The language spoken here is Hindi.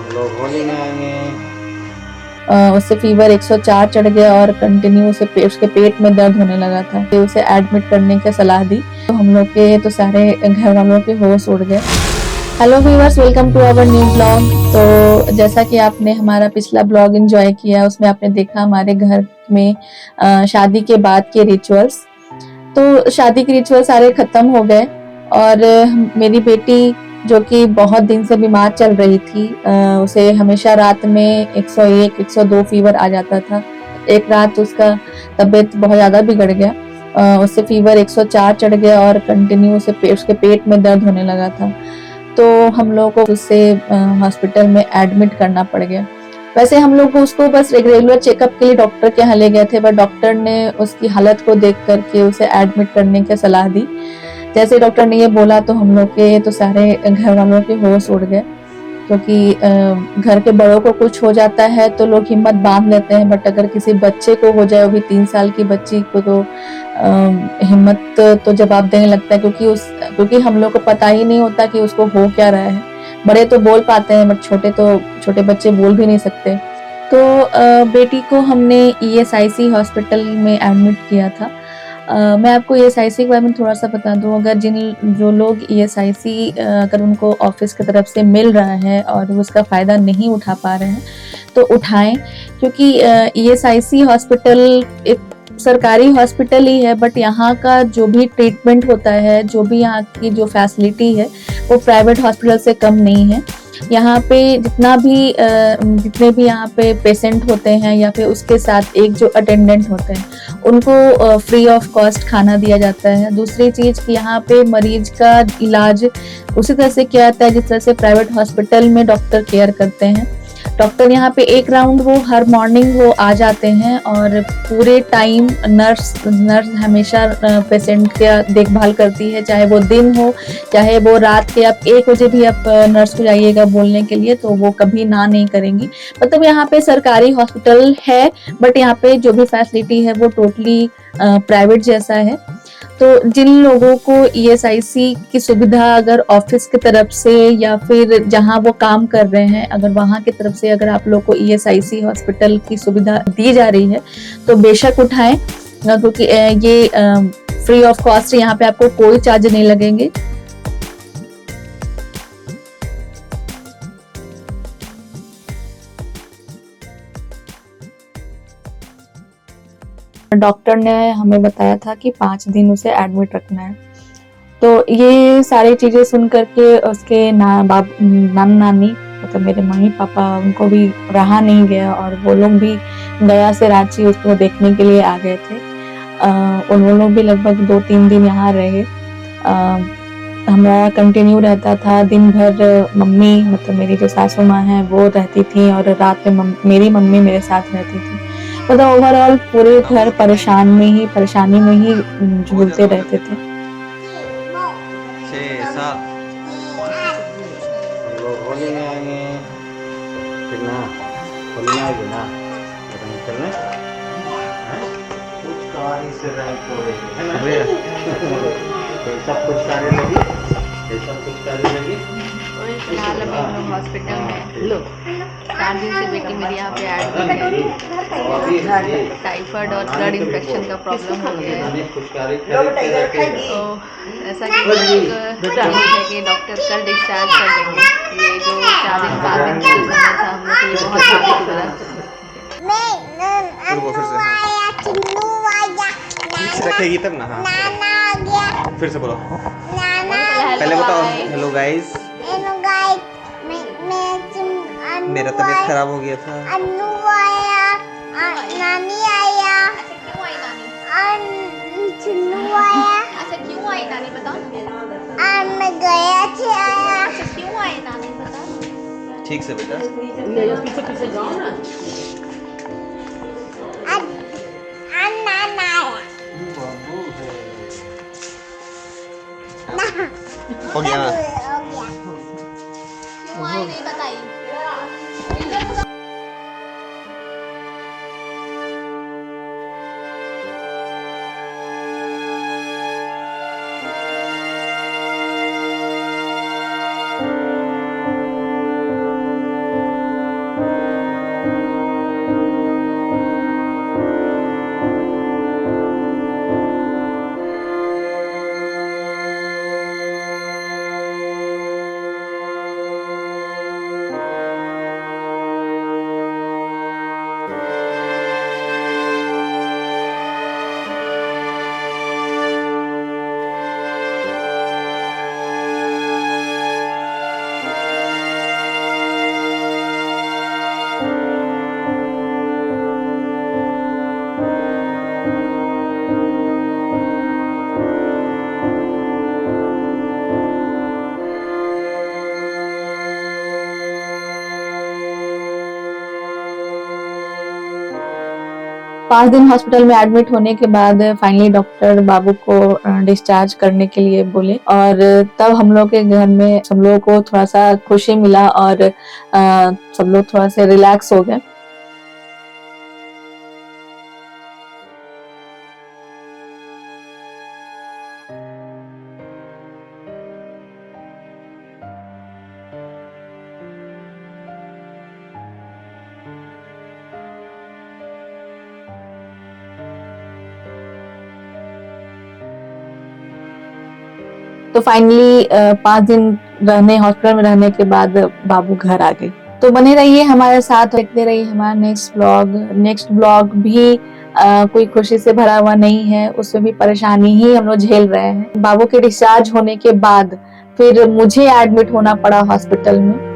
लोग होली में आएंगे। उससे फीवर 104 चढ़ गया और कंटिन्यू उसके पेट में दर्द होने लगा था। तो उसे एडमिट करने की सलाह दी। तो हम लोग के तो सारे घर वालों के होश उड़ गए। Hello viewers, welcome to our new blog. तो जैसा कि आपने हमारा पिछला ब्लॉग एंजॉय किया, उसमें आपने देखा हमारे घर में शादी के बाद के रिचुअल्स। तो शादी के रिचुअल सारे खत्म हो गए और मेरी बेटी जो कि बहुत दिन से बीमार चल रही थी, उसे हमेशा रात में 101 102 फीवर आ जाता था। एक रात उसका तबीयत बहुत ज़्यादा बिगड़ गया, उससे फीवर 104 चढ़ गया और कंटिन्यू उसके पेट में दर्द होने लगा था। तो हम लोगों को उसे हॉस्पिटल में एडमिट करना पड़ गया। वैसे हम लोग उसको बस रेगुलर चेकअप के लिए डॉक्टर के यहाँ ले गए थे, बट डॉक्टर ने उसकी हालत को देख करके उसे एडमिट करने की सलाह दी। जैसे डॉक्टर ने ये बोला तो हम लोग के तो सारे घर वालों के होश उड़ गए, क्योंकि घर के बड़ों को कुछ हो जाता है तो लोग हिम्मत बांध लेते हैं, बट अगर किसी बच्चे को हो जाए, वो भी 3 साल की बच्ची को, तो हिम्मत तो जवाब देने लगता है, क्योंकि हम लोग को पता ही नहीं होता कि उसको हो क्या रहा है। बड़े तो बोल पाते हैं, बट छोटे बच्चे बोल भी नहीं सकते। तो बेटी को हमने ईएसआईसी हॉस्पिटल में एडमिट किया था। मैं आपको ईएसआईसी के बारे में थोड़ा सा बता दूं। अगर जो लोग ईएसआईसी अगर उनको ऑफिस की तरफ से मिल रहा है और वो उसका फ़ायदा नहीं उठा पा रहे हैं तो उठाएं, क्योंकि ईएसआईसी हॉस्पिटल एक सरकारी हॉस्पिटल ही है, बट यहाँ का जो भी ट्रीटमेंट होता है, जो भी यहाँ की जो फैसिलिटी है, वो प्राइवेट हॉस्पिटल से कम नहीं है। यहाँ पे जितने भी यहाँ पे पेशेंट होते हैं या फिर उसके साथ एक जो अटेंडेंट होते हैं, उनको फ्री ऑफ कॉस्ट खाना दिया जाता है। दूसरी चीज़ कि यहाँ पे मरीज का इलाज उसी तरह से किया जाता है जिस तरह से प्राइवेट हॉस्पिटल में डॉक्टर केयर करते हैं। डॉक्टर यहाँ पे एक राउंड वो हर मॉर्निंग वो आ जाते हैं और पूरे टाइम नर्स हमेशा पेशेंट का देखभाल करती है, चाहे वो दिन हो चाहे वो रात के। आप 1 बजे भी आप नर्स को जाइएगा बोलने के लिए तो वो कभी ना नहीं करेंगी। मतलब यहाँ पे सरकारी हॉस्पिटल है, बट यहाँ पे जो भी फैसिलिटी है वो टोटली प्राइवेट जैसा है। तो जिन लोगों को ईएसआईसी की सुविधा अगर ऑफिस की तरफ से या फिर जहां वो काम कर रहे हैं, अगर वहां की तरफ से अगर आप लोग को ईएसआईसी हॉस्पिटल की सुविधा दी जा रही है तो बेशक उठाएं, क्योंकि ये फ्री ऑफ कॉस्ट, यहाँ पे आपको कोई चार्ज नहीं लगेंगे। डॉक्टर ने हमें बताया था कि 5 दिन उसे एडमिट रखना है। तो ये सारी चीजें सुन करके उसके नाना नानी, मतलब मेरे मम्मी पापा, उनको भी रहा नहीं गया और वो लोग भी गया से रांची उसको देखने के लिए आ गए थे। और वो लोग भी लगभग 2-3 दिन यहाँ रहे। हमारा कंटिन्यू रहता था दिन भर। मम्मी, मतलब मेरी जो सासू माँ है, वो रहती थी और रात में मेरी मम्मी मेरे साथ रहती थी। मतलब ओवरऑल पूरे घर परेशानी में ही झूलते रहते थे। 6 7 लोग होली में आएंगे। ठीक ना? होली में आएगी ना? रंग खेलने कुछ कहानी से रंग कोरेगी है ना? सब कुछ कार्य लगी, सब कुछ कार्य लगी। फिलहाल अभी हम लोग हॉस्पिटल में लो 4 दिन से बेटी मेरी यहाँ पे एडमिट है। टाइफाइड और ब्लड इन्फेक्शन का प्रॉब्लम हो गया है। तो ऐसा कि है कि डॉक्टर कल डिस्चार्ज कर देंगे। ये जो 4 दिन 5 दिन का जो समय था हम लोग के लिए बहुत साबित हुआ। ठीक से रखेगी तब ना। हाँ, फिर से बोलो। पहले बताओ हेलो गाइस। मेरा तबीयत खराब हो गया था। अन्नू आया, नानी आया। अच्छा क्यों आई नानी? चुन्नू आया। अच्छा क्यों आई नानी बताओ? मैं गया थी आया। अच्छा क्यों आई नानी बताओ? ठीक से बेटा। पीछे जाओ ना। हो गया ना? क्यों आई नहीं बताई? 5 दिन हॉस्पिटल में एडमिट होने के बाद फाइनली डॉक्टर बाबू को डिस्चार्ज करने के लिए बोले, और तब हम लोग के घर में सब लोगों को थोड़ा सा खुशी मिला और सब लोग थोड़ा सा रिलैक्स हो गए। तो फाइनली 5 दिन हॉस्पिटल में रहने के बाद बाबू घर आ गए। तो बने रहिए हमारे साथ, देखते रहिए हमारा नेक्स्ट ब्लॉग भी कोई खुशी से भरा हुआ नहीं है, उसमें भी परेशानी ही हम लोग झेल रहे हैं। बाबू के डिस्चार्ज होने के बाद फिर मुझे एडमिट होना पड़ा हॉस्पिटल में।